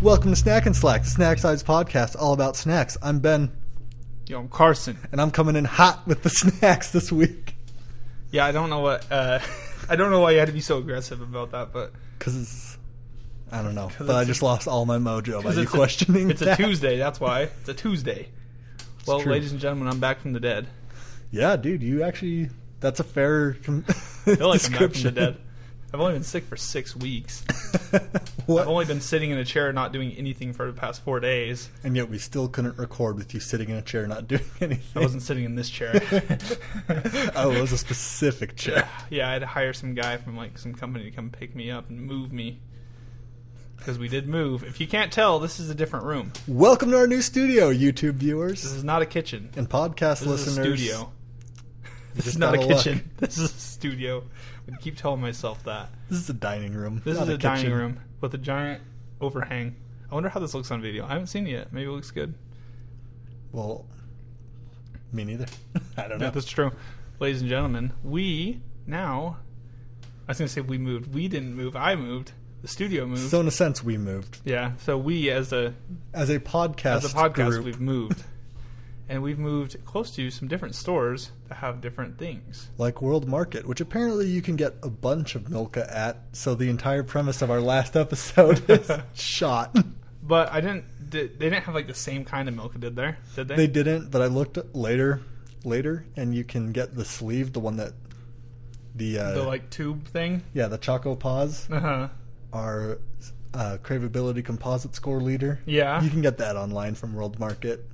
Welcome to Snack and Slack, the Snack Size podcast, all about snacks. I'm Ben. Yo, I'm Carson. And I'm coming in hot with the snacks this week. Yeah, I don't know what, I don't know why you had to be so aggressive about that, but... Because, I don't know, but I just lost all my mojo by you questioning It's that. A Tuesday, that's why. It's a Tuesday. Well, ladies and gentlemen, I'm back from the dead. Yeah, dude, you actually, that's a fair I feel like I'm back from the dead. I've only been sick for 6 weeks. I've only been sitting in a chair not doing anything for the past 4 days. And yet we still couldn't record with you sitting in a chair not doing anything. I wasn't sitting in this chair. Oh, it was a specific chair. Yeah, I had to hire some guy from like some company to come pick me up and move me. Because we did move. If you can't tell, this is a different room. Welcome to our new studio, YouTube viewers. This is not a kitchen. And podcast listeners. This is a studio. This is not a kitchen. This is a studio. I keep telling myself that. This is a dining room. This is a dining room with a giant overhang. I wonder how this looks on video. I haven't seen it yet. Maybe it looks good. Well, me neither. I don't know. Yeah, that's true. Ladies and gentlemen, we now... I was going to say we moved. We didn't move. I moved. The studio moved. So in a sense, we moved. Yeah. So we as a podcast group, we've moved. And we've moved close to some different stores that have different things. Like World Market, which apparently you can get a bunch of Milka at. So the entire premise of our last episode is shot. But they didn't have like the same kind of Milka, did they? They didn't, but I looked later, and you can get the sleeve, the one that... The like tube thing? Yeah, the Choco Paws. Uh-huh. Our Craveability Composite score leader. Yeah. You can get that online from World Market.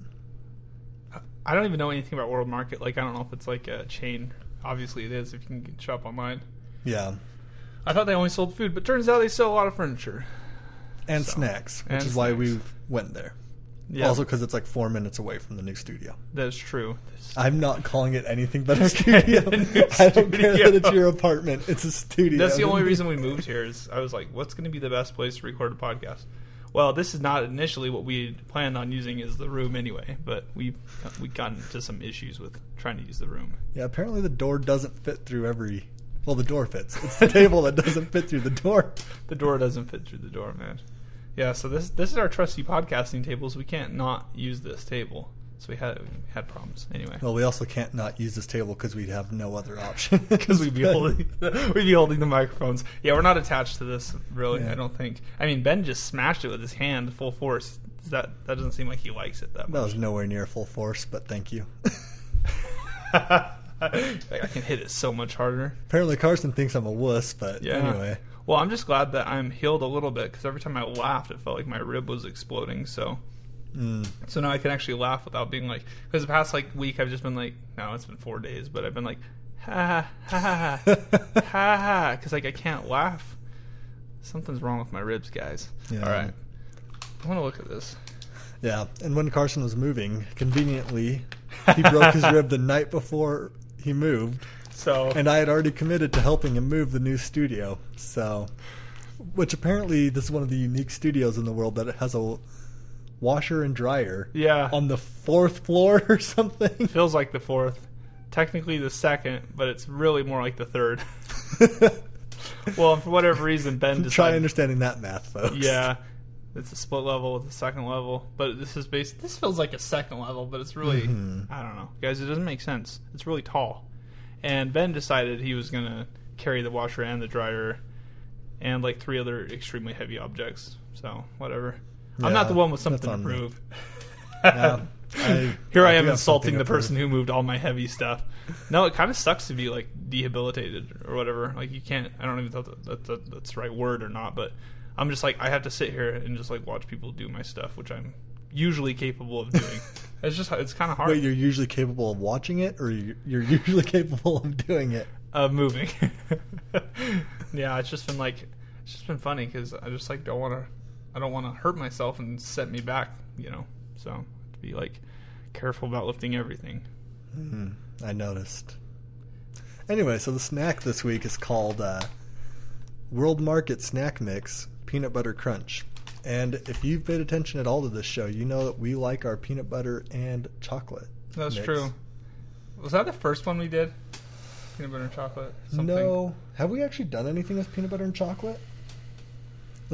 I don't even know anything about World Market. Like, I don't know if it's like a chain. Obviously, it is if you can shop online. Yeah. I thought they only sold food, but turns out they sell a lot of furniture. And snacks, which is why we went there. Yeah. Also because it's like 4 minutes away from the new studio. That's true. I'm not calling it anything but a studio. I don't care that it's your apartment. It's a studio. That's the only reason we moved here is I was like, what's going to be the best place to record a podcast? Well, this is not initially what we planned on using as the room anyway, but we got into some issues with trying to use the room. Yeah, apparently the door doesn't fit through every... Well, the door fits. It's the table that doesn't fit through the door. The door doesn't fit through the door, man. Yeah, so this is our trusty podcasting table, so we can't not use this table. So we had problems anyway. Well, we also can't not use this table because we'd have no other option. Because we'd be holding the microphones. Yeah, we're not attached to this really. Yeah. I don't think. I mean, Ben just smashed it with his hand full force. That doesn't seem like he likes it that much. That was nowhere near full force, but thank you. I can hit it so much harder. Apparently, Carson thinks I'm a wuss, but anyway. Well, I'm just glad that I'm healed a little bit because every time I laughed, it felt like my rib was exploding. So now I can actually laugh without being like... Because the past week, I've just been like... No, it's been 4 days, but I've been like... Ha, ha, ha, ha, ha, ha. Because I can't laugh. Something's wrong with my ribs, guys. Yeah. All right. I want to look at this. Yeah, and when Carson was moving, conveniently, he broke his rib the night before he moved. And I had already committed to helping him move the new studio. Which apparently this is one of the unique studios in the world that it has a washer and dryer. Yeah. On the 4th floor or something. Feels like the 4th. Technically the 2nd, but it's really more like the 3rd. Well, for whatever reason, Ben decided... Try understanding that math, folks. Yeah. It's a split level with a 2nd level. But this feels like a 2nd level, but it's really... I don't know. Guys, it doesn't make sense. It's really tall. And Ben decided he was going to carry the washer and the dryer and 3 other extremely heavy objects. So, whatever. Yeah, I'm not the one with something to prove. Here I am insulting the person who moved all my heavy stuff. No, it kind of sucks to be debilitated or whatever. You can't... I don't even know if that's the right word or not, but I'm just I have to sit here and just watch people do my stuff, which I'm usually capable of doing. It's kind of hard. Wait, you're usually capable of watching it, or you're usually capable of doing it? Of moving. Yeah, it's just been funny because I just don't want to hurt myself and set me back, So I have to be careful about lifting everything. I noticed. Anyway, so the snack this week is called World Market Snack Mix Peanut Butter Crunch. And if you've paid attention at all to this show, you know that we like our peanut butter and chocolate. That's true. Was that the first one we did? Peanut butter and chocolate? No. Have we actually done anything with peanut butter and chocolate?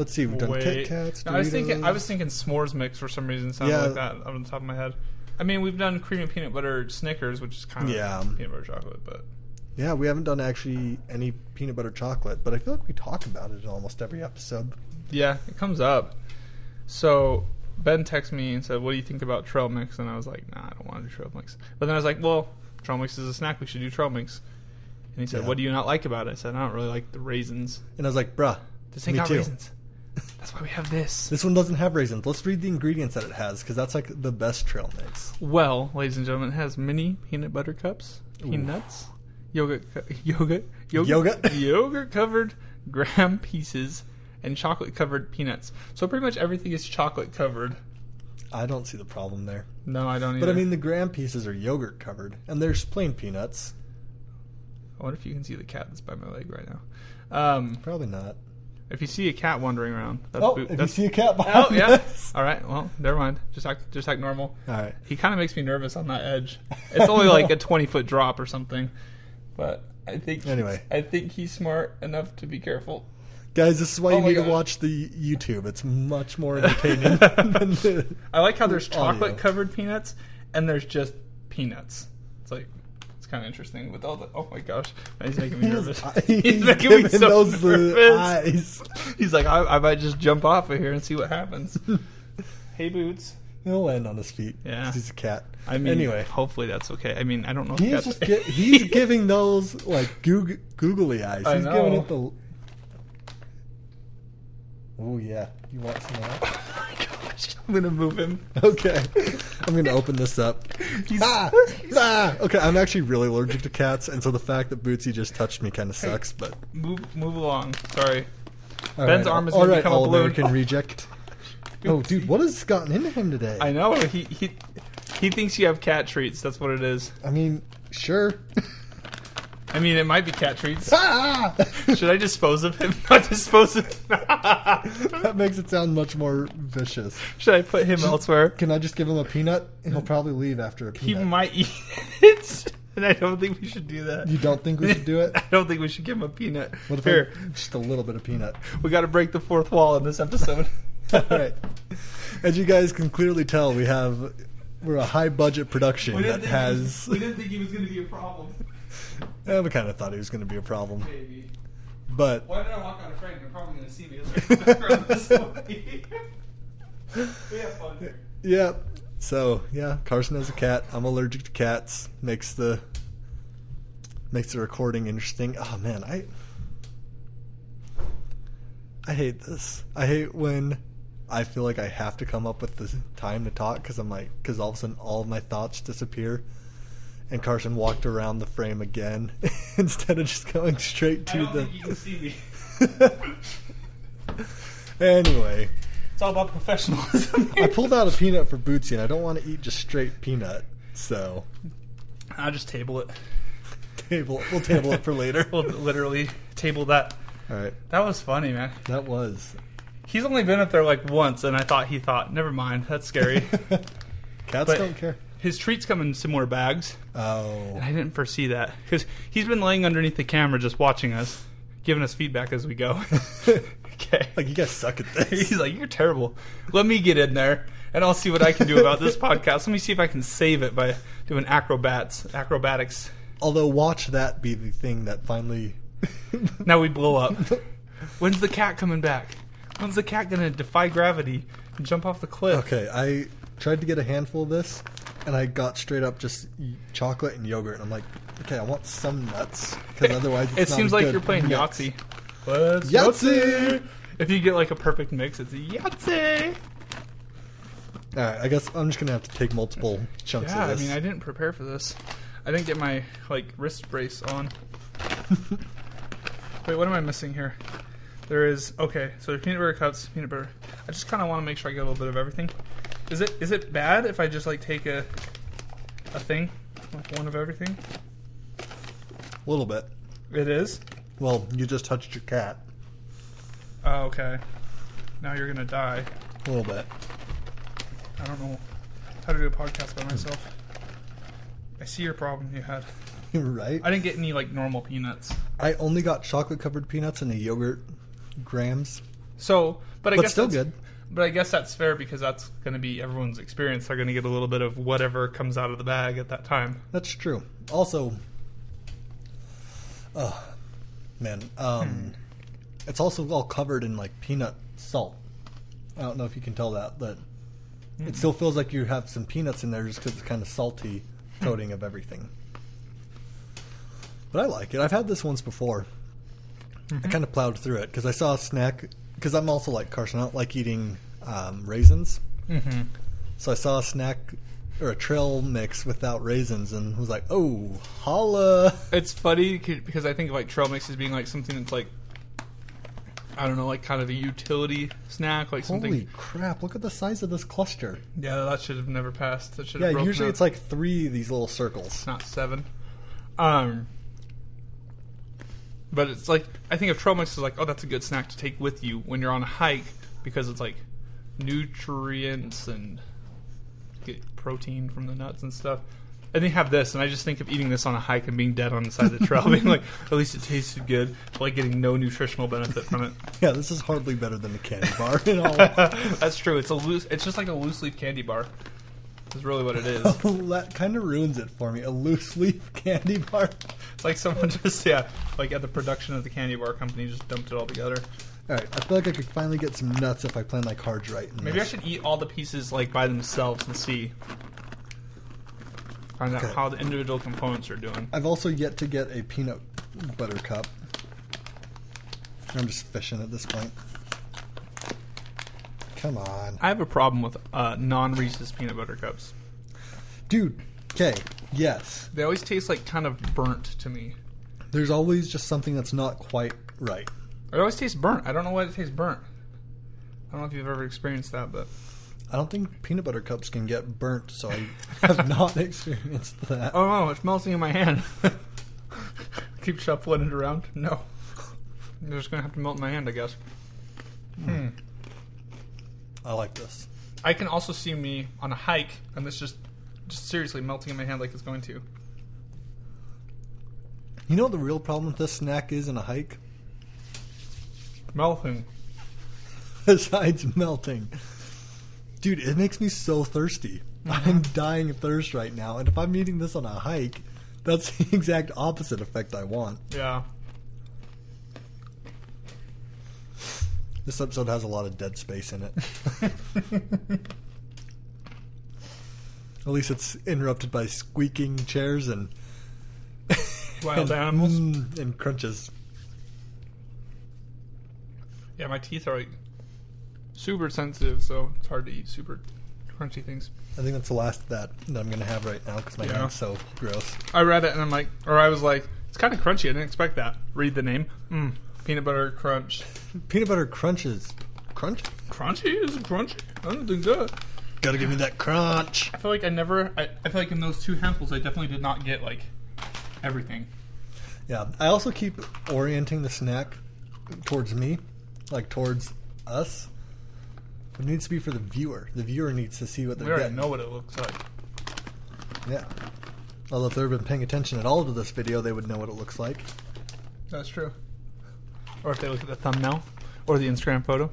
Let's see. We've done Kit Kats. No, I was thinking s'mores mix for some reason. Sounded like that on the top of my head. I mean, we've done cream and peanut butter Snickers, which is kind of peanut butter chocolate, but yeah, we haven't done actually any peanut butter chocolate. But I feel like we talk about it in almost every episode. Yeah, it comes up. So Ben texted me and said, "What do you think about trail mix?" And I was like, "Nah, I don't want to do trail mix." But then I was like, "Well, trail mix is a snack. We should do trail mix." And he said, "What do you not like about it?" I said, "I don't really like the raisins." And I was like, "Bruh, this ain't got raisins. That's why we have this." This one doesn't have raisins. Let's read the ingredients that it has, because that's like the best trail mix. Well, ladies and gentlemen, it has mini peanut butter cups, peanuts, yogurt covered graham pieces, and chocolate covered peanuts. So pretty much everything is chocolate covered. I don't see the problem there. No, I don't either. But I mean, the graham pieces are yogurt covered, and there's plain peanuts. I wonder if you can see the cat that's by my leg right now. Probably not. If you see a cat wandering around, you see a cat behind us. All right. Well, never mind. Just act normal. All right. He kind of makes me nervous on that edge. It's only like a 20-foot drop or something, but I think he's smart enough to be careful. Guys, this is why you need to watch the YouTube. It's much more entertaining than the I like how there's chocolate covered peanuts and there's just peanuts. It's like, it's kind of interesting with all the. Oh my gosh, he's making me nervous. He's making me so nervous. Eyes. He's like, I might just jump off of here and see what happens. Hey, Boots. He'll land on his feet. Yeah, he's a cat. I mean, anyway, hopefully that's okay. I mean, I don't know. He's giving those like googly eyes. He's giving it the. Oh, yeah. You want some of that? Oh, my gosh. I'm going to move him. Okay. I'm going to open this up. Okay, I'm actually really allergic to cats, and so the fact that Bootsy just touched me kind of sucks, but... Move along. Sorry. Ben's arm is going to become a balloon. All-American reject. Oh, dude, what has gotten into him today? I know. He thinks you have cat treats. That's what it is. I mean, sure. I mean, it might be cat treats. Should I dispose of him? Not dispose of him. That makes it sound much more vicious. Should I put him elsewhere? Can I just give him a peanut? He'll probably leave after a peanut. He might eat it. And I don't think we should do that. You don't think we should do it? I don't think we should give him a peanut. What if here? Just a little bit of peanut. We got to break the fourth wall in this episode. All right. As you guys can clearly tell, we're a high budget production that has... We didn't think he was going to be a problem. Yeah, we kind of thought he was going to be a problem. Maybe. But... Why did I walk out of frame? They're probably going to see me as I walk around this way. We have fun here. Yeah. So, yeah, Carson has a cat. I'm allergic to cats. Makes the recording interesting. Oh, man, I hate this. I hate when I feel like I have to come up with the time to talk because all of a sudden all of my thoughts disappear. And Carson walked around the frame again instead of just going straight to I don't think you can see me. Anyway. It's all about professionalism here. I pulled out a peanut for Bootsy, and I don't want to eat just straight peanut, so... I'll just table it. We'll table it for later. We'll literally table that. All right. That was funny, man. That was. He's only been up there like once, and he thought, never mind, that's scary. Cats don't care. His treats come in similar bags. Oh. And I didn't foresee that. Because he's been laying underneath the camera just watching us, giving us feedback as we go. Okay. Like, you guys suck at this. He's like, you're terrible. Let me get in there, and I'll see what I can do about this podcast. Let me see if I can save it by doing acrobatics. Although, watch that be the thing that finally... Now we blow up. When's the cat coming back? When's the cat going to defy gravity and jump off the cliff? Okay, I tried to get a handful of this, and I got straight up just chocolate and yogurt. And I'm like, okay, I want some nuts, because otherwise it's it not seems a like good you're playing mix. Yahtzee. Let's Yahtzee! If you get like a perfect mix, it's a Yahtzee! Alright, I guess I'm just going to have to take multiple chunks of this. I mean, I didn't prepare for this. I didn't get my wrist brace on. Wait, what am I missing here? There is... Okay, so there's peanut butter cups, peanut butter. I just kind of want to make sure I get a little bit of everything. Is it bad if I just take a thing? Like one of everything? A little bit. It is? Well, you just touched your cat. Oh, okay. Now you're going to die. A little bit. I don't know how to do a podcast by myself. I see your problem you had. Right? I didn't get any normal peanuts. I only got chocolate covered peanuts and the yogurt grams. So, but But still good. But I guess that's fair because that's going to be everyone's experience. They're going to get a little bit of whatever comes out of the bag at that time. That's true. Also, it's also all covered in like peanut salt. I don't know if you can tell that, but it still feels like you have some peanuts in there just because it's kind of salty coating of everything. But I like it. I've had this once before. I kind of plowed through it because I saw a snack. Because I'm also like Carson. I don't like eating raisins. Mm-hmm. So I saw a snack or a trail mix without raisins and was like, oh, holla. It's funny because I think of like trail mix as being like something that's like, I don't know, like kind of a utility snack. Like something. Holy crap, look at the size of this cluster. Yeah, that should have never passed. That should have broken usually up. It's like 3 of these little circles. Not 7. But it's like, I think of trail mix as like, oh, that's a good snack to take with you when you're on a hike because it's like nutrients and get protein from the nuts and stuff. And they have this, and I just think of eating this on a hike and being dead on the side of the trail, being like, at least it tasted good, but like getting no nutritional benefit from it. Yeah, this is hardly better than a candy bar at all. That's true. It's just like a loose leaf candy bar. Is really what it is. That kind of ruins it for me. A loose leaf candy bar. It's like someone just, like at the production of the candy bar company, just dumped it all together. All right, I feel like I could finally get some nuts if I plan my cards right. Maybe I should eat all the pieces like by themselves and see. Find out how the individual components are doing. I've also yet to get a peanut butter cup. I'm just fishing at this point. Come on. I have a problem with non-Reese's peanut butter cups. Dude, okay, yes. They always taste like kind of burnt to me. There's always just something that's not quite right. It always tastes burnt. I don't know why it tastes burnt. I don't know if you've ever experienced that, but... I don't think peanut butter cups can get burnt, so I have not experienced that. Oh no, it's melting in my hand. Keep shuffling it around. No. They're just going to have to melt in my hand, I guess. I like this. I can also see me on a hike, and this just seriously melting in my hand like it's going to. You know what the real problem with this snack is in a hike? Melting. Besides melting. Dude, it makes me so thirsty. Mm-hmm. I'm dying of thirst right now, and if I'm eating this on a hike, that's the exact opposite effect I want. Yeah. This episode has a lot of dead space in it. At least it's interrupted by squeaking chairs and wild animals and crunches. Yeah, my teeth are like super sensitive, so it's hard to eat super crunchy things. I think that's the last that I'm going to have right now because my hand's so gross. I read it and I'm like, or I was like, it's kind of crunchy. I didn't expect that. Read the name. Peanut butter crunch. Peanut butter crunches. Crunch? Crunchy? Is it crunchy? I don't think so. Gotta give me that crunch. I feel like I feel like in those 2 handfuls I definitely did not get like everything. Yeah. I also keep orienting the snack towards me, like towards us. It needs to be for the viewer. The viewer needs to see what they're getting. We already know what it looks like. Yeah. Although if they've been paying attention at all to this video, they would know what it looks like. That's true. Or if they look at the thumbnail or the Instagram photo.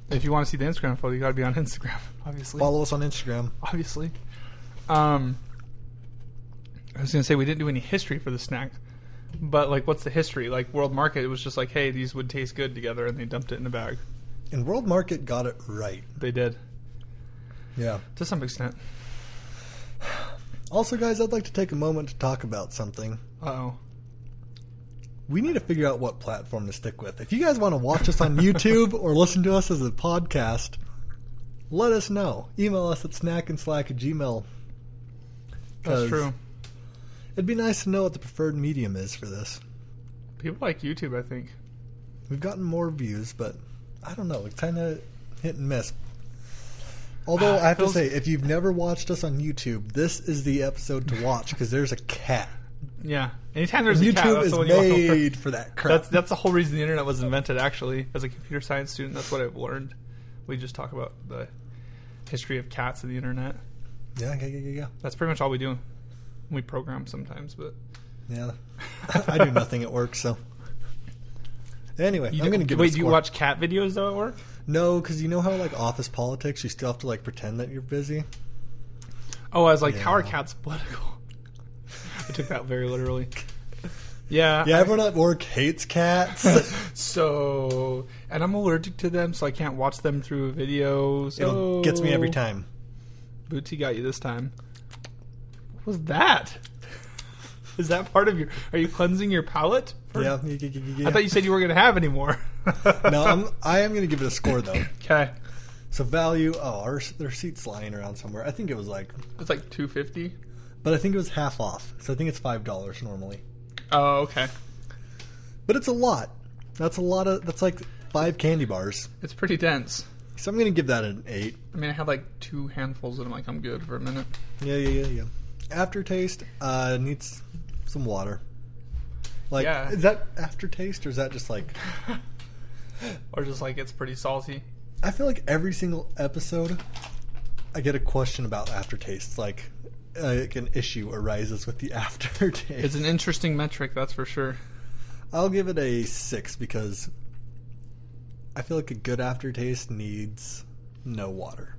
If you want to see the Instagram photo, you got to be on Instagram, obviously. Follow us on Instagram. Obviously. I was going to say we didn't do any history for the snack. But, like, what's the history? Like, World Market, it was just like, hey, these would taste good together, and they dumped it in a bag. And World Market got it right. They did. Yeah. To some extent. Also, guys, I'd like to take a moment to talk about something. Uh-oh. We need to figure out what platform to stick with. If you guys want to watch us on YouTube or listen to us as a podcast, let us know. Email us at snackandslack@gmail.com. That's true. It'd be nice to know what the preferred medium is for this. People like YouTube, I think. We've gotten more views, but I don't know. It's kind of hit and miss. Although I have to say, if you've never watched us on YouTube, this is the episode to watch because there's a cat. Yeah. Anytime there's YouTube a cat, that's is what you want made for that crap. That's the whole reason the internet was invented, actually. As a computer science student, that's what I've learned. We just talk about the history of cats and the internet. Yeah. That's pretty much all we do. We program sometimes, but... Yeah. I do nothing at work, so... Anyway, I'm going to give it a Wait, score. do you watch cat videos, though, at work? No, because you know how, like, office politics, you still have to, like, pretend that you're busy? Oh, I was like, how are cats political? I took that very literally. Yeah. Yeah, everyone at work hates cats. And I'm allergic to them, so I can't watch them through a video. So It gets me every time. Bootsy got you this time. What was that? Is that part of your... Are you cleansing your palate? Yeah. I thought you said you weren't going to have any more. No, I am going to give it a score, though. Okay. So value... Oh, their seat's lying around somewhere. I think it was like... It's like $2.50. But I think it was half off. So I think it's $5 normally. Oh, okay. But it's a lot. That's a lot of... That's like 5 candy bars. It's pretty dense. So I'm going to give that an 8. I mean, I had like 2 handfuls and I'm like, I'm good for a minute. Yeah. Aftertaste needs some water. Like, yeah. Is that aftertaste or is that just like... Or just like it's pretty salty? I feel like every single episode I get a question about aftertaste. Like an issue arises with the aftertaste. It's an interesting metric, that's for sure. I'll give it a 6 because I feel like a good aftertaste needs no water.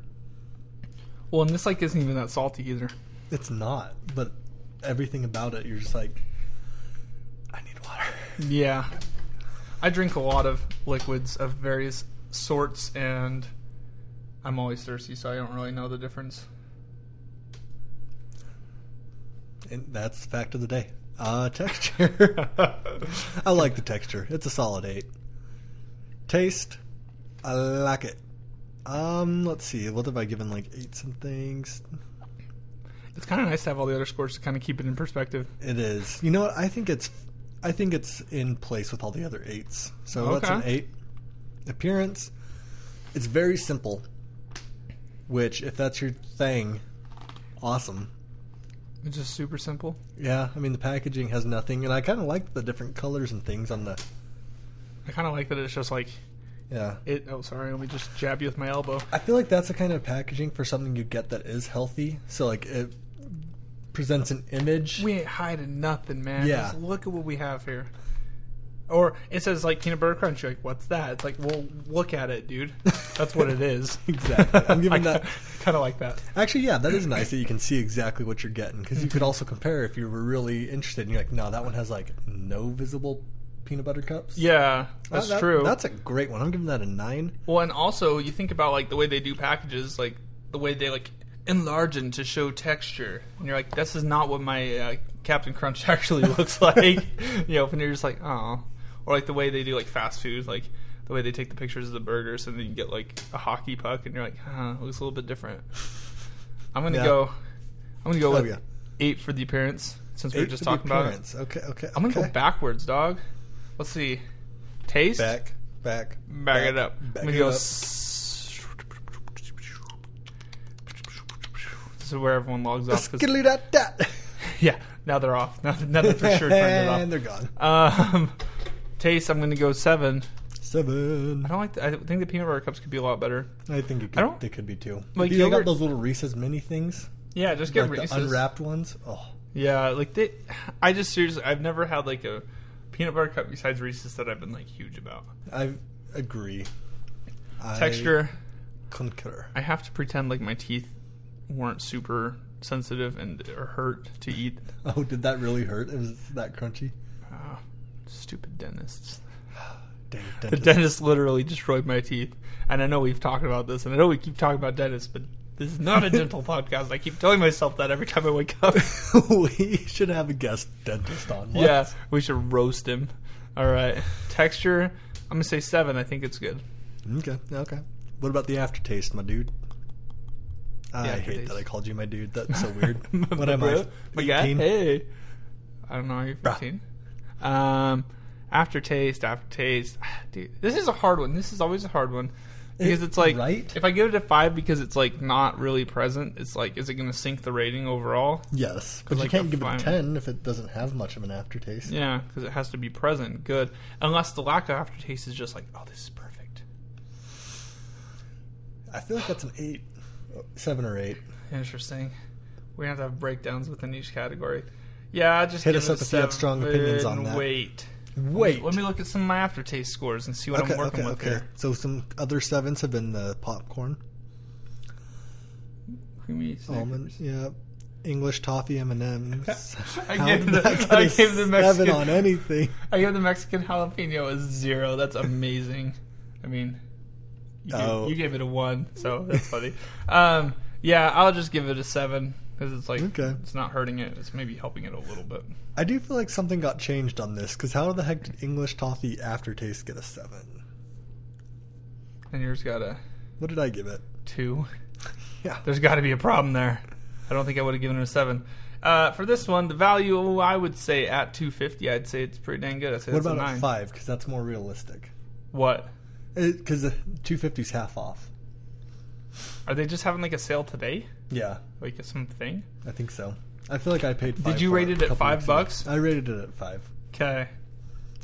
Well, and this like isn't even that salty either. It's not, but everything about it, you're just like, I need water. Yeah. I drink a lot of liquids of various sorts, and I'm always thirsty, so I don't really know the difference. And that's the fact of the day. Texture. I like the texture. It's a solid 8. Taste. I like it. Let's see. What have I given, like 8s and things? It's kind of nice to have all the other scores to kind of keep it in perspective. It is. You know what? I think it's in place with all the other 8s. So Okay. that's an 8. Appearance. It's very simple. Which, if that's your thing, awesome. It's just super simple. Yeah, I mean, the packaging has nothing, and I kind of like the different colors and things on the... I kind of like that it's just like... Yeah. Oh, sorry, let me just jab you with my elbow. I feel like that's the kind of packaging for something you get that is healthy. So, like, it presents an image. We ain't hiding nothing, man. Yeah. Just look at what we have here. Or it says, like, peanut butter crunch. You're like, what's that? It's like, well, look at it, dude. That's what it is. Exactly. I'm giving that... kind of like that. Actually, yeah, that is nice that you can see exactly what you're getting. Because you could also compare if you were really interested. And you're like, no, that one has, like, no visible peanut butter cups. Yeah, that's true. That's a great one. I'm giving that a 9. Well, and also, you think about, like, the way they do packages, like, the way they, like, enlarge them to show texture. And you're like, this is not what my Captain Crunch actually looks like. You know, and you're just like, oh. Or, like, the way they do, like, fast food, like, the way they take the pictures of the burgers and then you get, like, a hockey puck and you're like, it looks a little bit different. I'm going to go with 8 for the appearance, since we were just talking about it. Okay. I'm going to go backwards, dog. Let's see. Taste? Back it up. I'm going to go... This is where everyone logs off. Yeah, now they're off. Now they're for sure turned it off. And they're gone. Taste, I'm going to go 7. 7. I don't like. I think the peanut butter cups could be a lot better. I think they could be too. Like, they got those little Reese's mini things. Yeah, just get like Reese's. the unwrapped ones. Oh. Yeah, like I just seriously, I've never had like a peanut butter cup besides Reese's that I've been like huge about. I agree. Texture. Concur. I have to pretend like my teeth weren't super sensitive and or hurt to eat. Oh, did that really hurt? It was that crunchy. Stupid dentists. Dang, the dentist literally destroyed my teeth. And I know we've talked about this, and I know we keep talking about dentists, but this is not a dental podcast. I keep telling myself that every time I wake up. We should have a guest dentist on. What? Yeah, we should roast him. All right. Texture, I'm going to say 7. I think it's good. Okay. What about the aftertaste, my dude? I aftertaste. hate that I called you my dude. That's so weird. What am I? My guy? Hey. I don't know. Are you 15? Aftertaste. Dude, this is a hard one. This is always a hard one. Because it's like, right? If I give it a 5 because it's like not really present, it's like, is it going to sink the rating overall? Yes. But like you can't give it a 10 if it doesn't have much of an aftertaste. Yeah, because it has to be present. Good. Unless the lack of aftertaste is just like, oh, this is perfect. I feel like that's an 8. 7 or 8. Interesting. We have to have breakdowns within each category. Yeah, just hit us up if you have strong opinions on that. Wait. Wait. Let me look at some of my aftertaste scores and see what I'm working with here. So some other 7s have been the popcorn. Creamy almond, yeah. English toffee M&Ms. I gave the Mexican 7 on anything. I gave the Mexican jalapeno a 0. That's amazing. I mean, you gave it a 1, so that's funny. Yeah, I'll just give it a 7 because it's like it's not hurting it. It's maybe helping it a little bit. I do feel like something got changed on this because how the heck did English toffee aftertaste get a 7? And yours got a... What did I give it? 2. Yeah. There's got to be a problem there. I don't think I would have given it a 7. For this one, the value, I would say at $2.50, I'd say it's pretty dang good. I'd say what that's about a 9. At 5? Because that's more realistic. What? Because the $2.50's half off. Are they just having like a sale today? Yeah. Like something? I think so. I feel like I paid $5. Did you rate it at $5? I rated it at 5. Okay.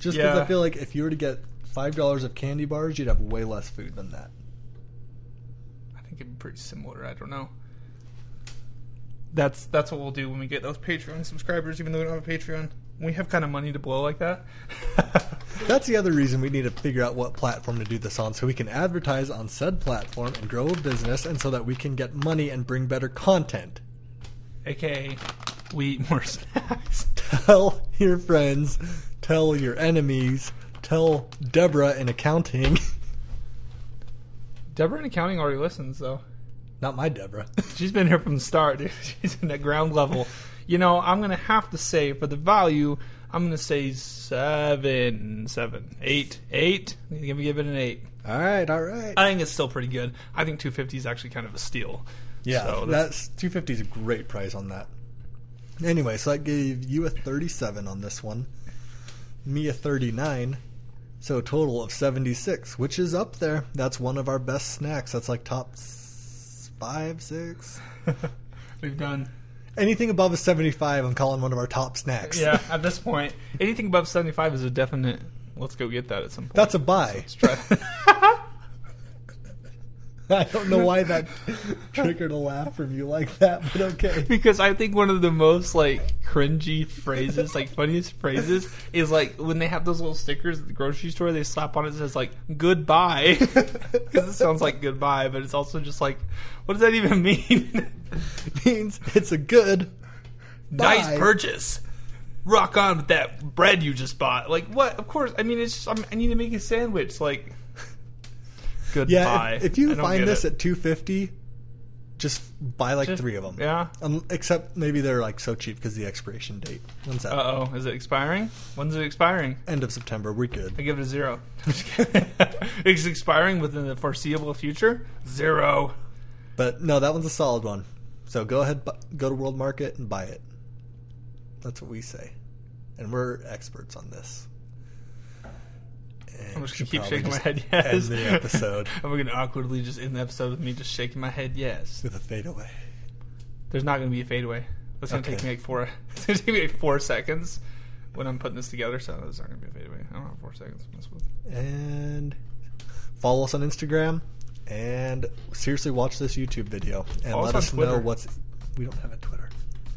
Just because I feel like if you were to get $5 of candy bars, you'd have way less food than that. I think it'd be pretty similar. I don't know. That's what we'll do when we get those Patreon subscribers, even though we don't have a Patreon. We have kind of money to blow like that. That's the other reason we need to figure out what platform to do this on, so we can advertise on said platform and grow a business, and so that we can get money and bring better content. AKA, we eat more snacks. Tell your friends, tell your enemies, tell Deborah in accounting. Deborah in accounting already listens, though. Not my Deborah. She's been here from the start, dude. She's in the ground level. You know, I'm going to have to say, for the value, I'm going to say 7. 8. I'm going to give it an 8. All right. I think it's still pretty good. I think $2.50 is actually kind of a steal. Yeah, so that's $2.50 is a great price on that. Anyway, so that gave you a 37 on this one. Me a 39. So a total of 76, which is up there. That's one of our best snacks. That's like top 5, 6. We've done... Anything above a 75, I'm calling one of our top snacks. Yeah, at this point, anything above 75 is a definite. Let's go get that at some point. That's a buy. Let's try. I don't know why that triggered a laugh from you like that, but okay. Because I think one of the most like cringy phrases, like funniest phrases, is like when they have those little stickers at the grocery store. They slap on it and says like "goodbye" because it sounds like goodbye, but it's also just like, what does that even mean? It means it's a good nice purchase. Rock on with that bread you just bought. Like what? Of course. I mean, it's just, I need to make a sandwich. Like goodbye. Yeah. If you find this at $2.50, just buy like 3 of them. Yeah. Except maybe they're like so cheap because the expiration date. When's that? Uh-oh. Is it expiring? When's it expiring? End of September. We're good. I give it a 0. I'm just kidding. It's expiring within the foreseeable future? 0. But no, that one's a solid one. So go ahead, go to World Market and buy it. That's what we say. And we're experts on this. And I'm just going to keep shaking my head yes. End the episode. And we're going to awkwardly just end the episode with me just shaking my head yes. With a fadeaway. There's not going to be a fadeaway. It's going to take me like 4 it's going to take me like 4 seconds when I'm putting this together, so there's not going to be a fadeaway. I don't have 4 seconds to mess with. And follow us on Instagram. And seriously watch this YouTube video. And let us know what's... We don't have a Twitter.